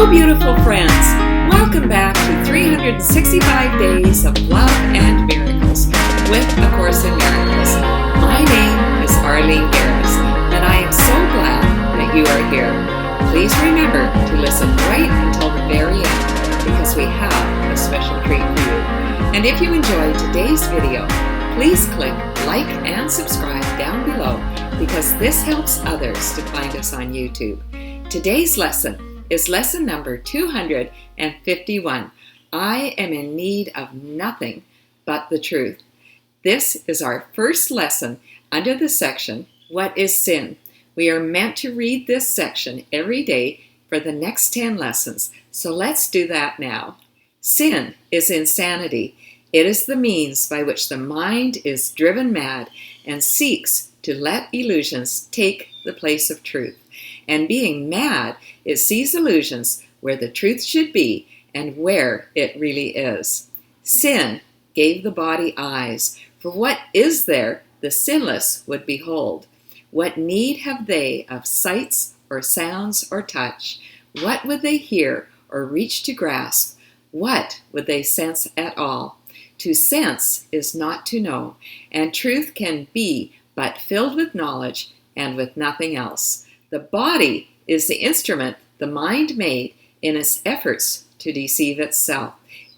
Hello, beautiful friends. Welcome back to 365 Days of Love and Miracles with A Course in Miracles. My name is Arlene Geres, and I am so glad that you are here. Please remember to listen right until the very end, because we have a special treat for you. And if you enjoyed today's video, please click like and subscribe down below, because this helps others to find us on YouTube. Today's lesson is lesson number 251. I am in need of nothing but the truth. This is our first lesson under the section, What is Sin? We are meant to read this section every day for the next 10 lessons, so let's do that now. Sin is insanity. It is the means by which the mind is driven mad and seeks to let illusions take the place of truth. And being mad, it sees illusions where the truth should be and where it really is. Sin gave the body eyes, for what is there the sinless would behold? What need have they of sights or sounds or touch? What would they hear or reach to grasp? What would they sense at all? To sense is not to know, and truth can be but filled with knowledge and with nothing else. The body is the instrument the mind made in its efforts to deceive itself.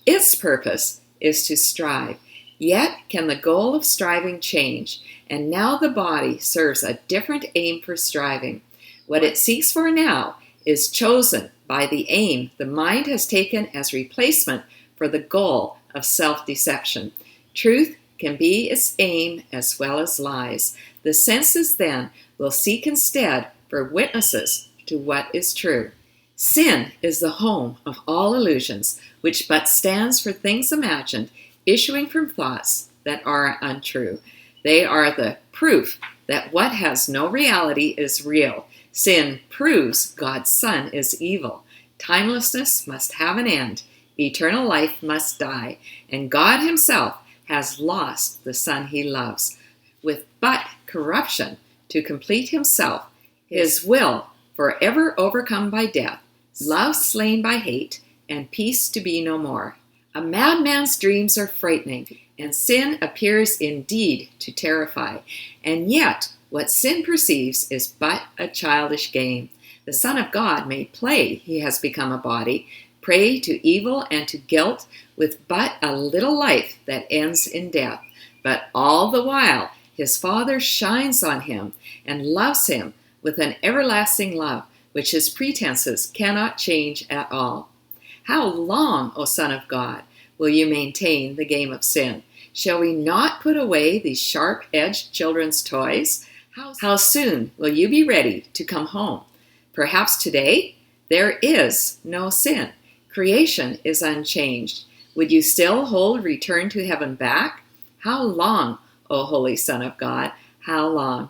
Its purpose is to strive. Yet can the goal of striving change, and now the body serves a different aim for striving. What it seeks for now is chosen by the aim the mind has taken as replacement for the goal of self-deception. Truth can be its aim as well as lies. The senses then will seek instead for witnesses to what is true. Sin is the home of all illusions, which but stands for things imagined, issuing from thoughts that are untrue. They are the proof that what has no reality is real. Sin proves God's Son is evil. Timelessness must have an end. Eternal life must die. And God himself has lost the Son he loves. With but corruption to complete himself, his will forever overcome by death, love slain by hate, and peace to be no more. A madman's dreams are frightening, and sin appears indeed to terrify. And yet, what sin perceives is but a childish game. The Son of God may play he has become a body, prey to evil and to guilt, with but a little life that ends in death. But all the while, his Father shines on him and loves him with an everlasting love, which his pretenses cannot change at all. How long, O Son of God, will you maintain the game of sin? Shall we not put away these sharp-edged children's toys? How soon will you be ready to come home? Perhaps today? There is no sin. Creation is unchanged. Would you still hold return to heaven back? How long, O Holy Son of God, how long?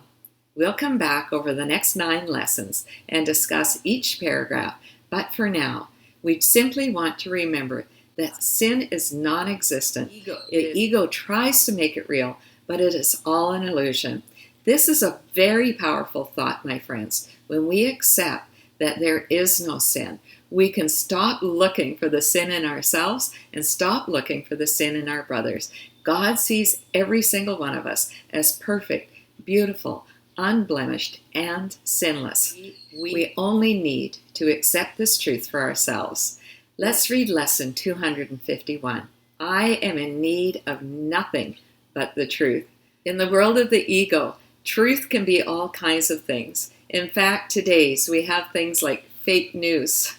We'll come back over the next 9 lessons and discuss each paragraph, but for now, we simply want to remember that sin is non-existent. Ego tries to make it real, but it is all an illusion. This is a very powerful thought, my friends. When we accept that there is no sin, we can stop looking for the sin in ourselves and stop looking for the sin in our brothers. God sees every single one of us as perfect, beautiful, unblemished, and sinless. We only need to accept this truth for ourselves. Let's read lesson 251. I am in need of nothing but the truth. In the world of the ego, truth can be all kinds of things. In fact, today's we have things like fake news.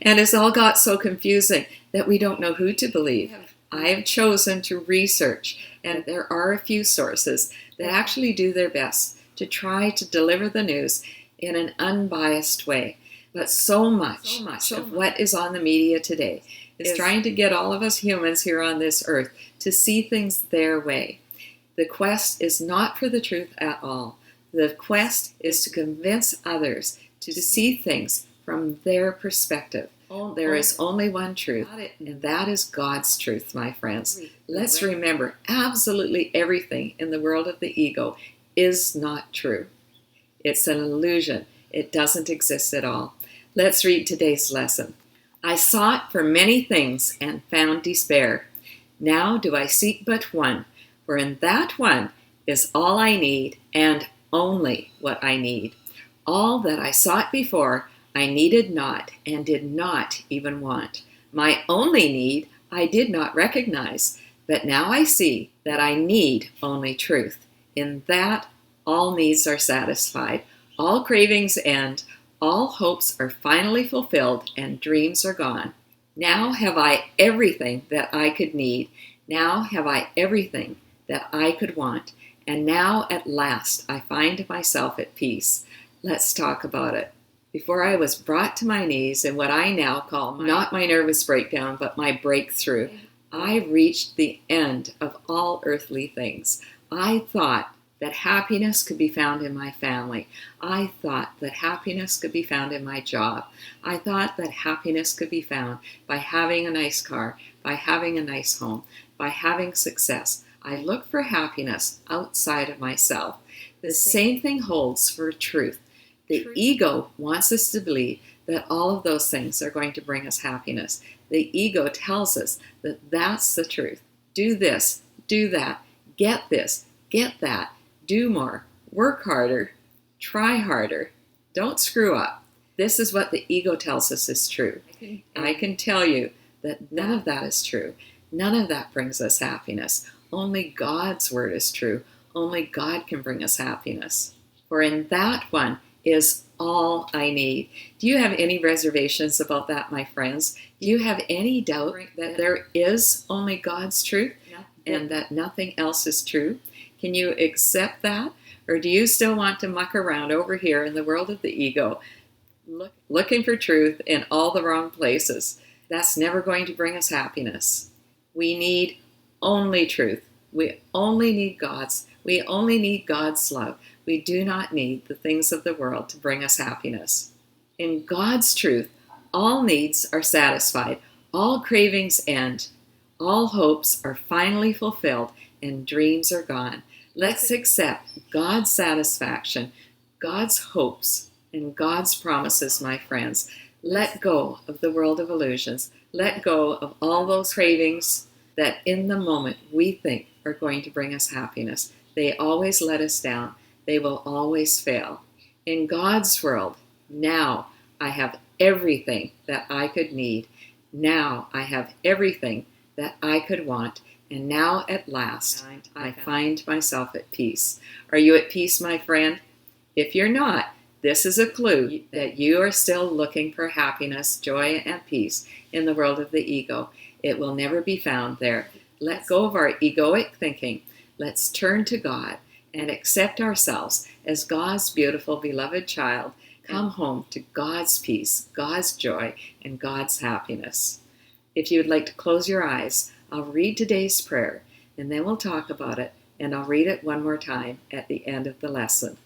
And it's all got so confusing that we don't know who to believe. I have chosen to research, and there are a few sources that actually do their best to try to deliver the news in an unbiased way. But so much of what is on the media today is trying to get all of us humans here on this earth to see things their way. The quest is not for the truth at all. The quest is to convince others to see things from their perspective. There is only one truth, and that is God's truth, my friends. Let's remember, absolutely everything in the world of the ego is not true. It's an illusion. It doesn't exist at all. Let's read today's lesson. I sought for many things and found despair. Now do I seek but one, for in that one is all I need and only what I need. All that I sought before I needed not and did not even want. My only need I did not recognize, but now I see that I need only truth. In that all needs are satisfied, all cravings end, all hopes are finally fulfilled, and dreams are gone. Now have I everything that I could need. Now have I everything that I could want. And now at last I find myself at peace. Let's talk about it. Before I was brought to my knees in what I now call not my nervous breakdown, but my breakthrough, I reached the end of all earthly things. I thought that happiness could be found in my family. I thought that happiness could be found in my job. I thought that happiness could be found by having a nice car, by having a nice home, by having success. I looked for happiness outside of myself. The same thing holds for truth. The ego wants us to believe that all of those things are going to bring us happiness. The ego tells us that that's the truth. Do this, do that, get this, get that, do more, work harder, try harder, don't screw up. This is what the ego tells us is true. I can tell you that none of that is true. None of that brings us happiness. Only God's word is true. Only God can bring us happiness. For in that one is all I need. Do you have any reservations about that, my friends? Do you have any doubt that there is only God's truth and that nothing else is true? Can you accept that? Or do you still want to muck around over here in the world of the ego, looking for truth in all the wrong places? That's never going to bring us happiness. We need only truth. We only need We only need God's love. We do not need the things of the world to bring us happiness. In God's truth, all needs are satisfied, all cravings end, all hopes are finally fulfilled, and dreams are gone. Let's accept God's satisfaction, God's hopes, and God's promises, my friends. Let go of the world of illusions. Let go of all those cravings that in the moment we think are going to bring us happiness. They always let us down. They will always fail. In God's world, now I have everything that I could need. Now I have everything that I could want. And now at last I find myself at peace. Are you at peace, my friend? If you're not, this is a clue that you are still looking for happiness, joy, and peace in the world of the ego. It will never be found there. Let go of our egoic thinking. Let's turn to God and accept ourselves as God's beautiful, beloved child. Come home to God's peace, God's joy, and God's happiness. If you would like to close your eyes, I'll read today's prayer, and then we'll talk about it, and I'll read it one more time at the end of the lesson.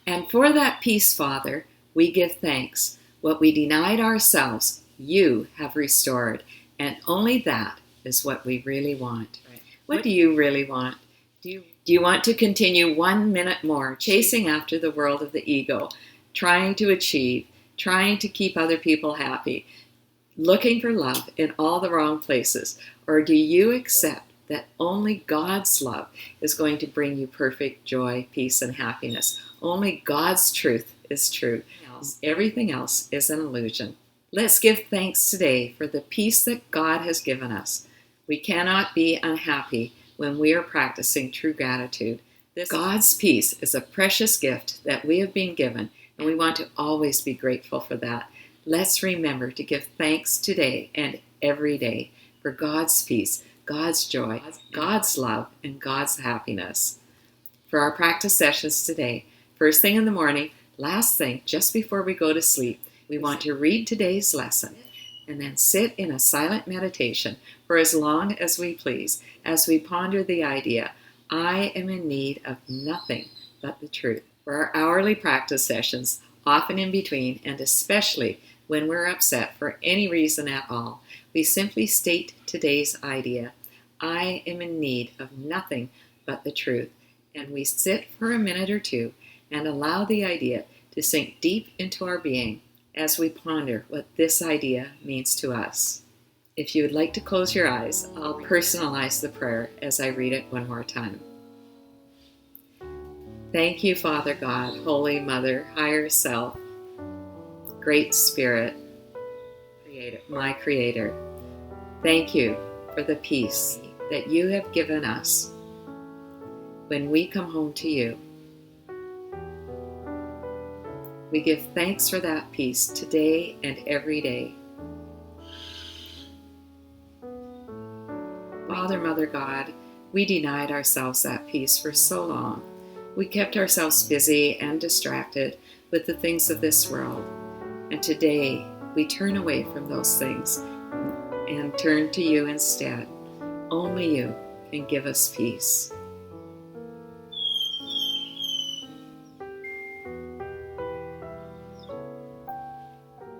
And for that peace, Father, we give thanks. What we denied ourselves, you have restored, and only that is what we really want. What do you really want? Do you want to continue 1 minute more chasing after the world of the ego, trying to achieve, trying to keep other people happy, looking for love in all the wrong places? Or do you accept that only God's love is going to bring you perfect joy, peace, and happiness? Only God's truth is true. Everything else is an illusion. Let's give thanks today for the peace that God has given us. We cannot be unhappy when we are practicing true gratitude. God's peace is a precious gift that we have been given, and we want to always be grateful for that. Let's remember to give thanks today and every day for God's peace, God's joy, God's love, and God's happiness. For our practice sessions today, first thing in the morning, last thing just before we go to sleep, we want to read today's lesson and then sit in a silent meditation for as long as we please as we ponder the idea, I am in need of nothing but the truth. For our hourly practice sessions, often in between, and especially when we're upset for any reason at all, we simply state today's idea, I am in need of nothing but the truth, and we sit for a minute or two and allow the idea to to sink deep into our being as we ponder what this idea means to us. If you would like to close your eyes, I'll personalize the prayer as I read it one more time. Thank you, Father God, Holy Mother, Higher Self, Great Spirit, my Creator. Thank you for the peace that you have given us when we come home to you. We give thanks for that peace today and every day. Father, Mother God, we denied ourselves that peace for so long. We kept ourselves busy and distracted with the things of this world. And today, we turn away from those things and turn to you instead. Only you can give us peace.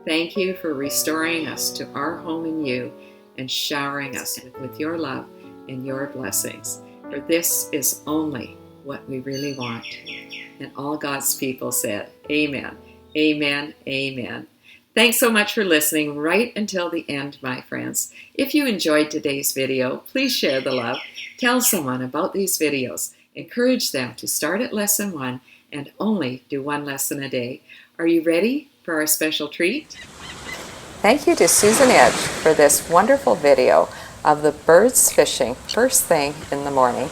Thank you for restoring us to our home in you and showering us with your love and your blessings. For this is only what we really want. And all God's people said, Amen, Amen, Amen. Thanks so much for listening right until the end, my friends. If you enjoyed today's video, please share the love. Tell someone about these videos. Encourage them to start at lesson 1 and only do 1 lesson a day. Are you ready for our special treat? Thank you to Susan Edge for this wonderful video of the birds fishing first thing in the morning.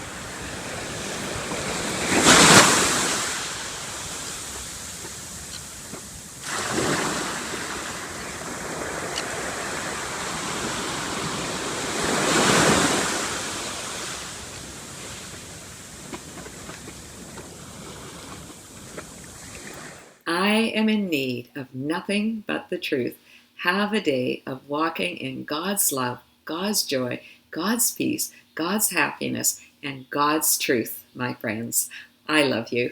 I am in need of nothing but the truth. Have a day of walking in God's love, God's joy, God's peace, God's happiness, and God's truth, my friends. I love you.